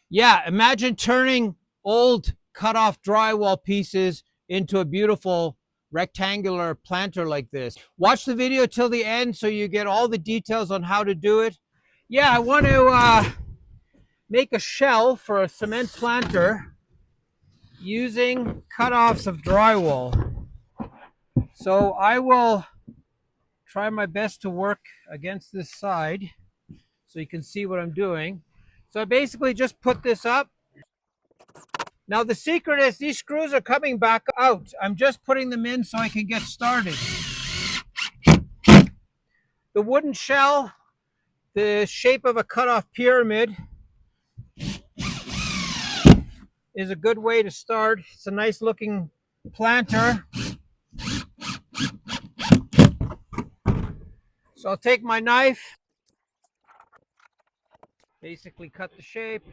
Yeah, imagine turning old cut off drywall pieces into a beautiful rectangular planter like this. Watch the video till the end so you get all the details on how to do it. Yeah, I want to make a shell for a cement planter using cutoffs of drywall. So I will try my best to work against this side so you can see what I'm doing. So I basically just put this up. Now the secret is these screws are coming back out. I'm just putting them in so I can get started. The wooden shell, the shape of a cutoff pyramid, is a good way to start. It's a nice looking planter. So I'll take my knife, basically cut the shape,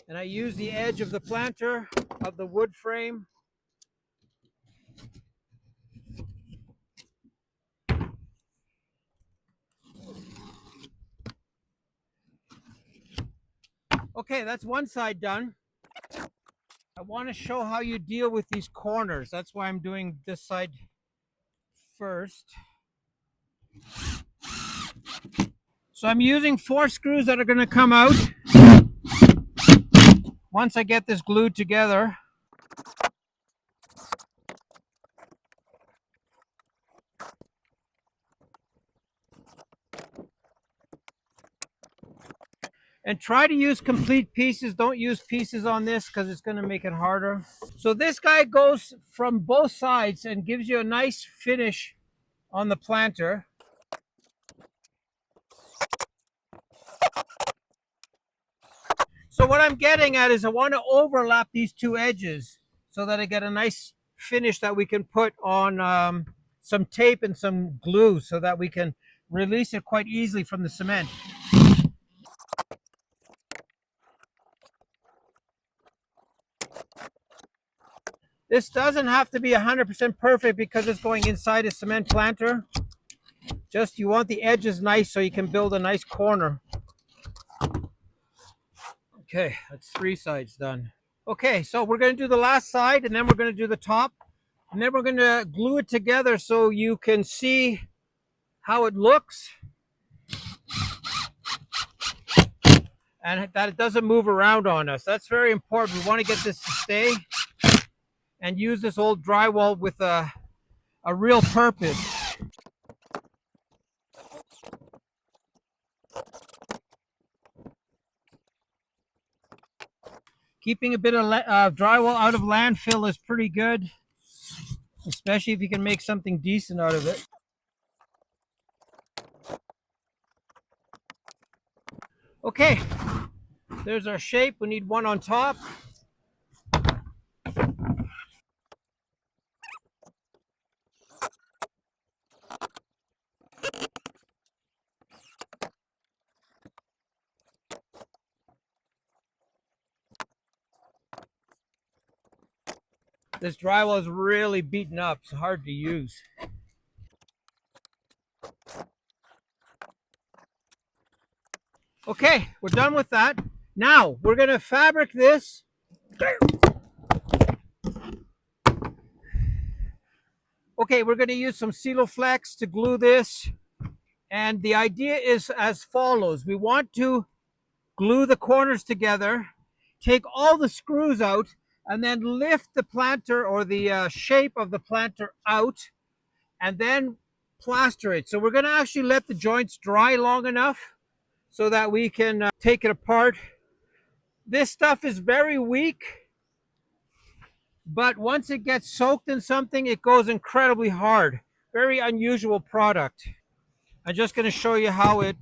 and I use the edge of the planter of the wood frame. Okay, that's one side done. I want to show how you deal with these corners. That's why I'm doing this side first. So I'm using 4 screws that are going to come out once I get this glued together. And try to use complete pieces. Don't use pieces on this because it's going to make it harder. So this guy goes from both sides and gives you a nice finish on the planter. So what I'm getting at is I want to overlap these 2 edges so that I get a nice finish that we can put on some tape and some glue so that we can release it quite easily from the cement. This doesn't have to be 100% perfect because it's going inside a cement planter. Just you want the edges nice so you can build a nice corner. Okay, that's 3 sides done. Okay, so we're going to do the last side and then we're going to do the top. And then we're going to glue it together so you can see how it looks and that it doesn't move around on us. That's very important. We want to get this to stay and use this old drywall with a real purpose. Keeping a bit of drywall out of landfill is pretty good, especially if you can make something decent out of it. Okay, there's our shape. We need one on top. This drywall is really beaten up. It's hard to use. Okay, we're done with that. Now we're going to fabric this. Okay, we're going to use some Celoflex to glue this. And the idea is as follows. We want to glue the corners together, take all the screws out, and then lift the planter or the shape of the planter out, and then plaster it. So we're going to actually let the joints dry long enough so that we can take it apart. This stuff is very weak, but once it gets soaked in something, it goes incredibly hard. Very unusual product. I'm just going to show you how it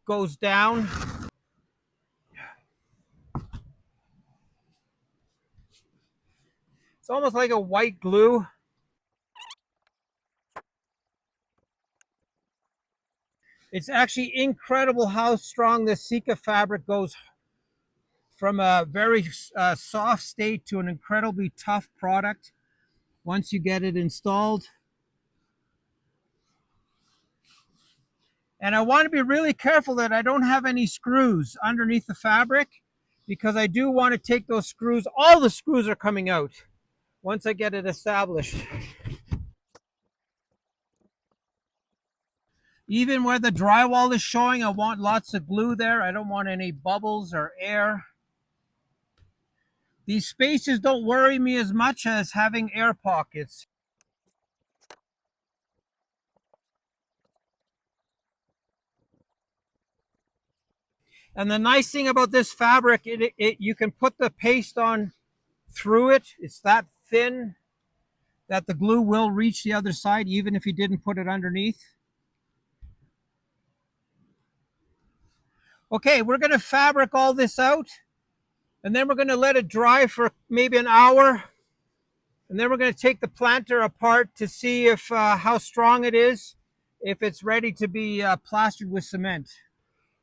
goes down. It's almost like a white glue. It's actually incredible how strong this Sika fabric goes from a very soft state to an incredibly tough product once you get it installed. And I want to be really careful that I don't have any screws underneath the fabric, because I do want to take those screws. All the screws are coming out once I get it established. Even where the drywall is showing, I want lots of glue there. I don't want any bubbles or air. These spaces don't worry me as much as having air pockets. And the nice thing about this fabric, you can put the paste on through it. It's that thin that the glue will reach the other side, even if you didn't put it underneath. Okay, we're going to fabric all this out, and then we're going to let it dry for maybe an hour. And then we're going to take the planter apart to see if how strong it is, if it's ready to be plastered with cement.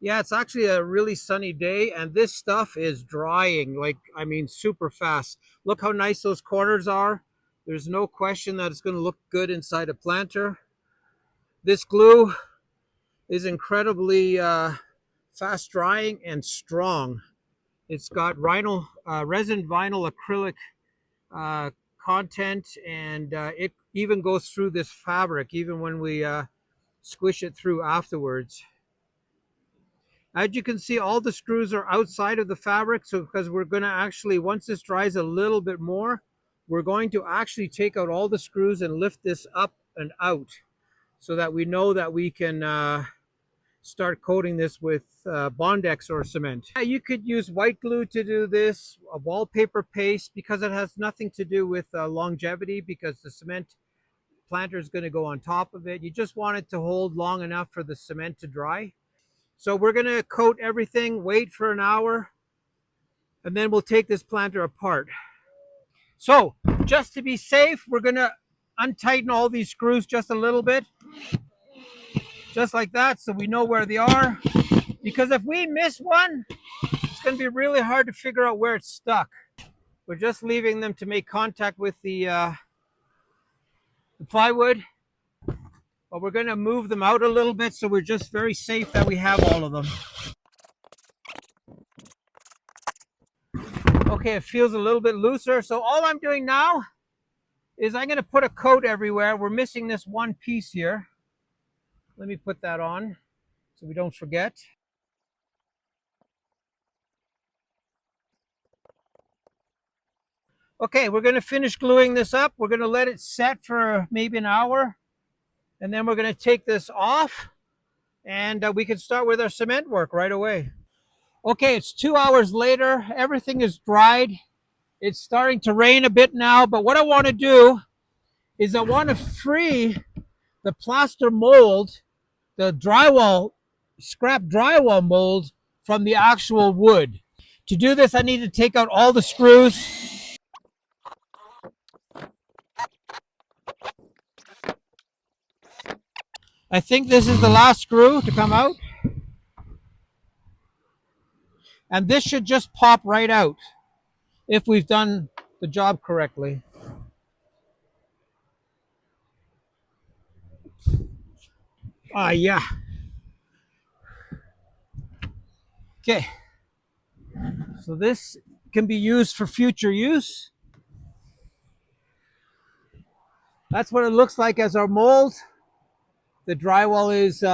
Yeah, it's actually a really sunny day, and this stuff is drying, like, I mean, super fast. Look how nice those corners are. There's no question that it's going to look good inside a planter. This glue is incredibly fast drying and strong. It's got resin vinyl acrylic content, and it even goes through this fabric, even when we squish it through afterwards. As you can see, all the screws are outside of the fabric, so because we're going to actually, once this dries a little bit more, we're going to actually take out all the screws and lift this up and out so that we know that we can start coating this with Bondex or cement. You could use white glue to do this, a wallpaper paste, because it has nothing to do with longevity, because the cement planter is going to go on top of it. You just want it to hold long enough for the cement to dry. So we're going to coat everything, wait for an hour, and then we'll take this planter apart. So just to be safe, we're going to untighten all these screws just a little bit, just like that, so we know where they are. Because if we miss one, it's going to be really hard to figure out where it's stuck. We're just leaving them to make contact with the plywood. But we're going to move them out a little bit, so we're just very safe that we have all of them. Okay, it feels a little bit looser. So all I'm doing now is I'm going to put a coat everywhere. We're missing this one piece here. Let me put that on so we don't forget. Okay, we're going to finish gluing this up. We're going to let it set for maybe an hour. And then we're going to take this off, and we can start with our cement work right away. Okay, it's 2 hours later. Everything is dried. It's starting to rain a bit now, but what I want to do is I want to free the plaster mold, the drywall, scrap drywall mold, from the actual wood. To do this, I need to take out all the screws. I think this is the last screw to come out. And this should just pop right out if we've done the job correctly. Yeah. Okay. So this can be used for future use. That's what it looks like as our mold. The drywall is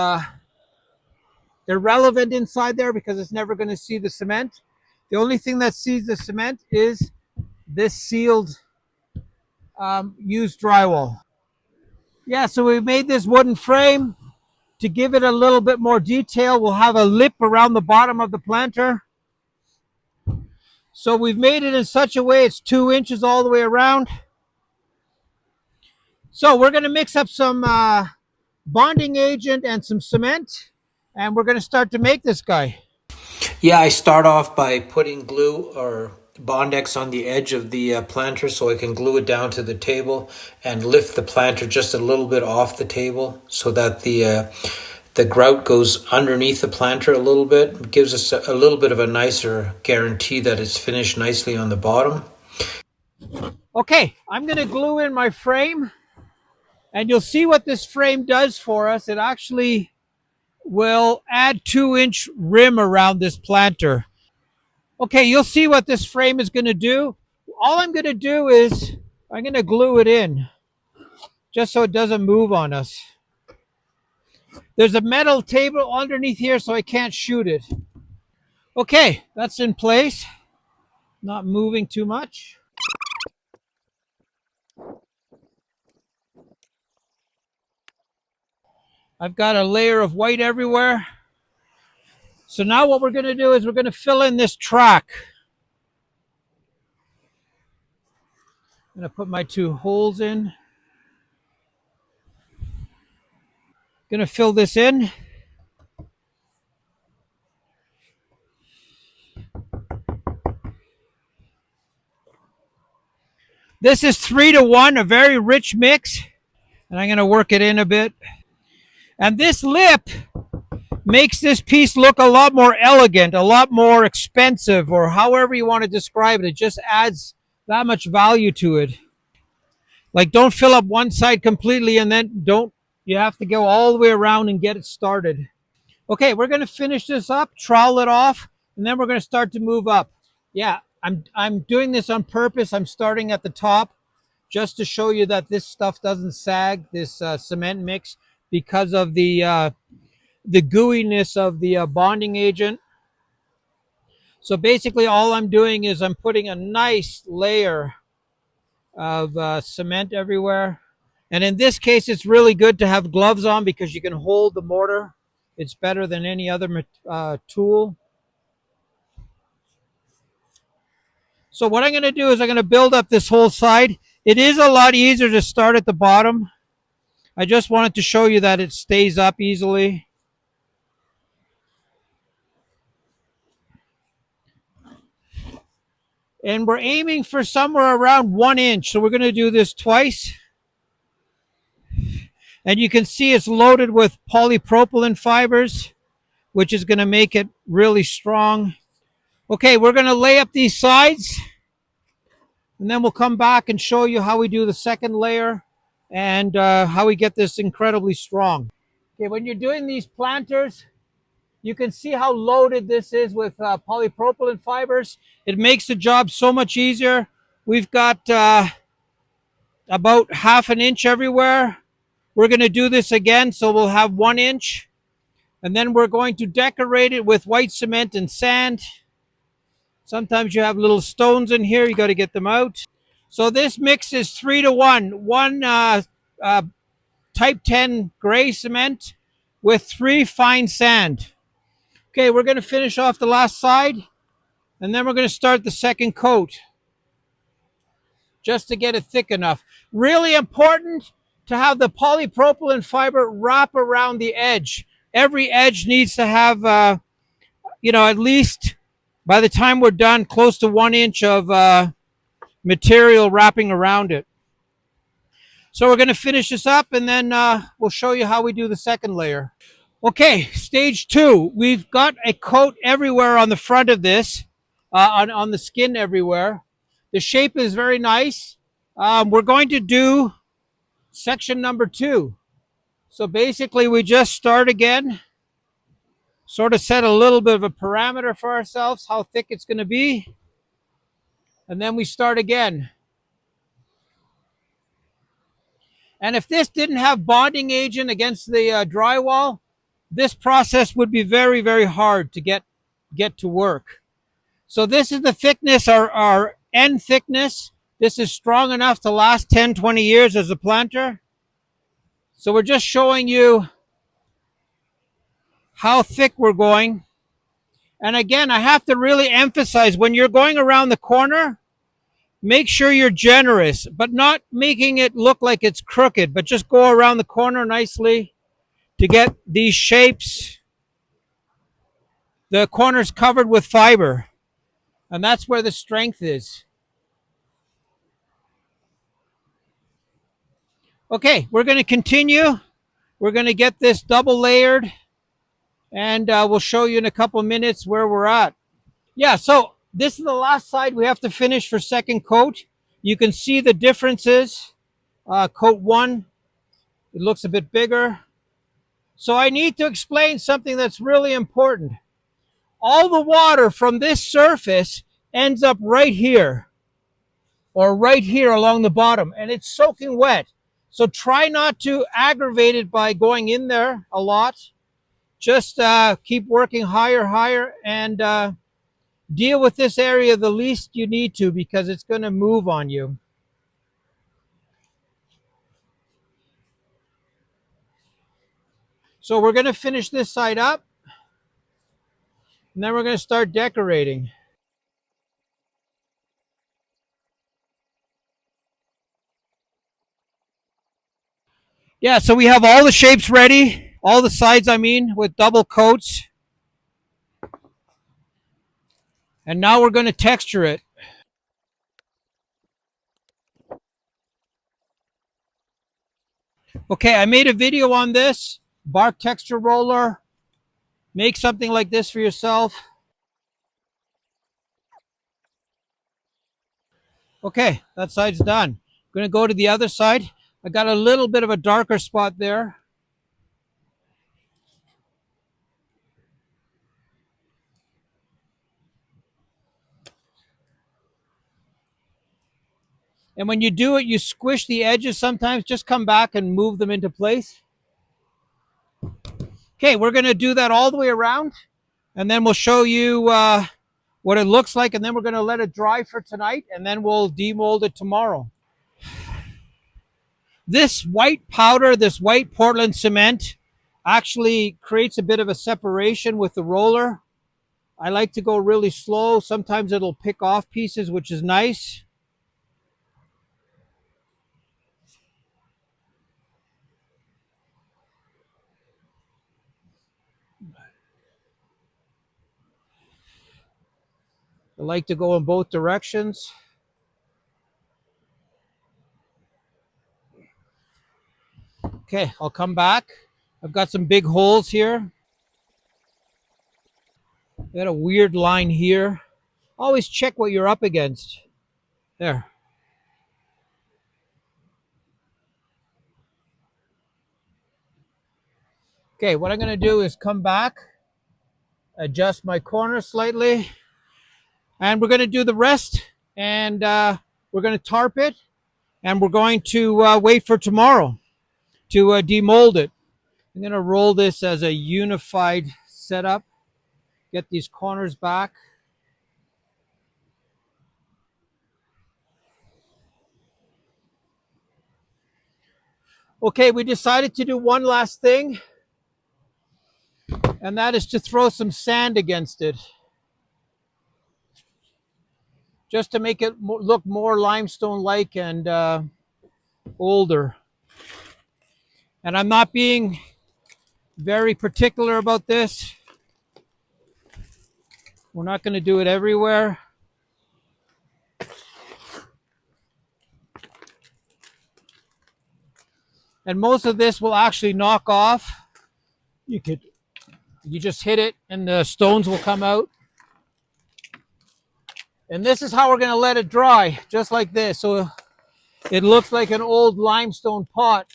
irrelevant inside there because it's never going to see the cement. The only thing that sees the cement is this sealed used drywall. Yeah, so we made this wooden frame to give it a little bit more detail. We'll have a lip around the bottom of the planter. So we've made it in such a way it's 2 inches all the way around. So we're going to mix up some bonding agent and some cement, and we're going to start to make this guy. Yeah, I start off by putting glue or Bondex on the edge of the planter so I can glue it down to the table and lift the planter just a little bit off the table so that the grout goes underneath the planter a little bit. It gives us a little bit of a nicer guarantee that it's finished nicely on the bottom. Okay, I'm going to glue in my frame, and you'll see what this frame does for us. It actually will add 2-inch rim around this planter. Okay, you'll see what this frame is going to do. All I'm going to do is I'm going to glue it in just so it doesn't move on us. There's a metal table underneath here, so I can't shoot it. Okay, that's in place. Not moving too much. I've got a layer of white everywhere. So now what we're going to do is we're going to fill in this track. I'm going to put my 2 holes in. Going to fill this in. This is 3-to-1, a very rich mix. And I'm going to work it in a bit. And this lip makes this piece look a lot more elegant, a lot more expensive, or however you want to describe it. It just adds that much value to it. Like, don't fill up one side completely and then you have to go all the way around and get it started. Okay, we're going to finish this up, trowel it off, and then we're going to start to move up. Yeah, I'm doing this on purpose. I'm starting at the top just to show you that this stuff doesn't sag, this cement mix, because of the gooiness of the bonding agent. So basically all I'm doing is I'm putting a nice layer of cement everywhere. And in this case, it's really good to have gloves on because you can hold the mortar. It's better than any other tool. So what I'm going to do is I'm going to build up this whole side. It is a lot easier to start at the bottom. I just wanted to show you that it stays up easily. And we're aiming for somewhere around 1 inch. So we're going to do this twice. And you can see it's loaded with polypropylene fibers, which is going to make it really strong. Okay, we're going to lay up these sides. And then we'll come back and show you how we do the second layer and how we get this incredibly strong. Okay, when you're doing these planters, you can see how loaded this is with polypropylene fibers. It makes the job so much easier. We've got about 1/2 inch everywhere. We're going to do this again, so we'll have 1 inch. And then we're going to decorate it with white cement and sand. Sometimes you have little stones in here. You got to get them out. So this mix is 3-to-1. One type 10 gray cement with 3 fine sand. Okay, we're going to finish off the last side, and then we're going to start the second coat just to get it thick enough. Really important to have the polypropylene fiber wrap around the edge. Every edge needs to have, at least by the time we're done, close to 1 inch of material wrapping around it. So we're going to finish this up, and then we'll show you how we do the second layer. Okay, stage 2. We've got a coat everywhere on the front of this, on the skin everywhere. The shape is very nice. We're going to do section number 2. So basically we just start again, sort of set a little bit of a parameter for ourselves, how thick it's going to be. And then we start again. And if this didn't have bonding agent against the drywall, this process would be very, very hard to get to work. So this is the thickness, our end thickness. This is strong enough to last 10, 20 years as a planter. So we're just showing you how thick we're going. And again, I have to really emphasize, when you're going around the corner, make sure you're generous, but not making it look like it's crooked, but just go around the corner nicely to get these shapes. The corner's covered with fiber, and that's where the strength is. Okay, we're going to continue. We're going to get this double layered, and we'll show you in a couple minutes where we're at. Yeah, so this is the last side we have to finish for second coat. You can see the differences. Coat 1, it looks a bit bigger. So I need to explain something that's really important. All the water from this surface ends up right here or right here along the bottom, and it's soaking wet. So try not to aggravate it by going in there a lot. Just keep working higher, and deal with this area the least you need to, because it's going to move on you. So we're going to finish this side up, and then we're going to start decorating. Yeah, so we have all the shapes ready, all the sides, I mean, with double coats. And now we're going to texture it. Okay, I made a video on this. Bark texture roller. Make something like this for yourself. Okay, that side's done. I'm going to go to the other side. I got a little bit of a darker spot there. And when you do it, you squish the edges sometimes. Just come back and move them into place. Okay, we're going to do that all the way around, and then we'll show you what it looks like, and then we're going to let it dry for tonight, and then we'll demold it tomorrow. This white powder, this white Portland cement, actually creates a bit of a separation with the roller. I like to go really slow. Sometimes it'll pick off pieces, which is nice. I like to go in both directions. Okay, I'll come back. I've got some big holes here. Got a weird line here. Always check what you're up against. There. Okay, what I'm going to do is come back, adjust my corner slightly, and we're going to do the rest, and we're going to tarp it, and we're going to wait for tomorrow to demold it. I'm going to roll this as a unified setup, get these corners back. Okay, we decided to do one last thing, and that is to throw some sand against it, just to make it look more limestone-like and older. And I'm not being very particular about this. We're not going to do it everywhere. And most of this will actually knock off. You just hit it and the stones will come out. And this is how we're going to let it dry, just like this. So it looks like an old limestone pot.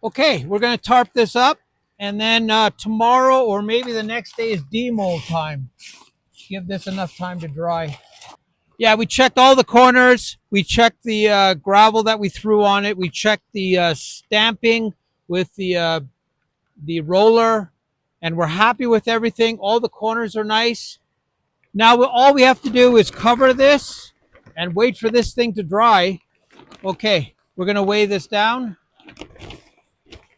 Okay, we're going to tarp this up, and then tomorrow or maybe the next day is demold time. Give this enough time to dry. Yeah, we checked all the corners. We checked the gravel that we threw on it. We checked the stamping with the roller, and we're happy with everything. All the corners are nice. Now all we have to do is cover this and wait for this thing to dry. Okay, we're going to weigh this down.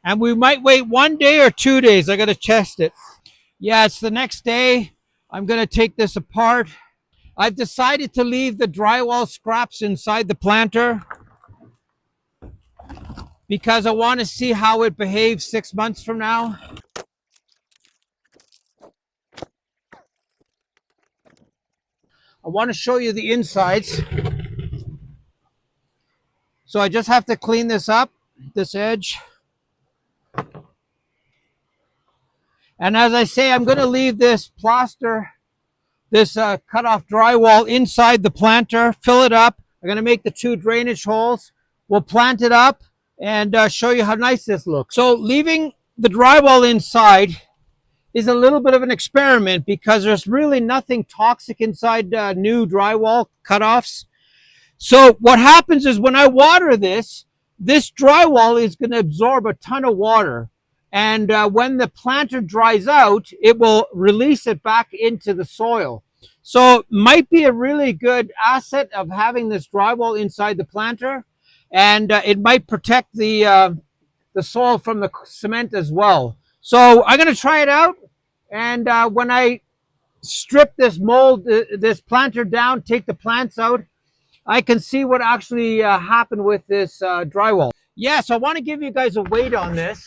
And we might wait 1 day or 2 days. I got to test it. Yeah, it's the next day. I'm going to take this apart. I've decided to leave the drywall scraps inside the planter because I want to see how it behaves 6 months from now. I want to show you the insides. So I just have to clean this up, this edge. And as I say, I'm going to leave this plaster, this cutoff drywall inside the planter, fill it up. I'm going to make the 2 drainage holes. We'll plant it up and show you how nice this looks. So leaving the drywall inside is a little bit of an experiment because there's really nothing toxic inside new drywall cutoffs. So what happens is when I water this drywall is going to absorb a ton of water. And when the planter dries out, it will release it back into the soil. So it might be a really good asset of having this drywall inside the planter. And it might protect the soil from the cement as well. So I'm going to try it out. And when I strip this mold, this planter down, take the plants out, I can see what actually happened with this drywall. Yeah, so I want to give you guys a weight on this.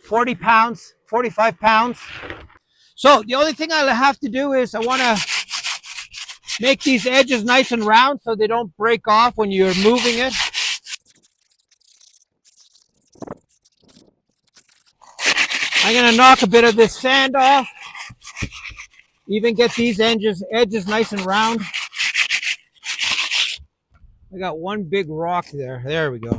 40 pounds, 45 pounds. So the only thing I have to do is I want to make these edges nice and round so they don't break off when you're moving it. I'm going to knock a bit of this sand off. Even get these edges nice and round. I got one big rock there. There we go.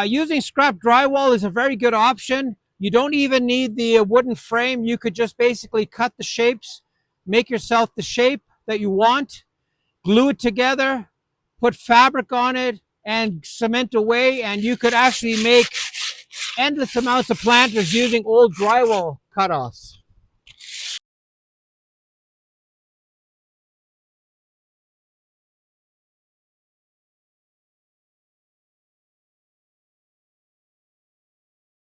Using scrap drywall is a very good option. You don't even need the wooden frame. You could just basically cut the shapes, make yourself the shape that you want, glue it together, put fabric on it, and cement away, and you could actually make endless amounts of planters using old drywall cutoffs.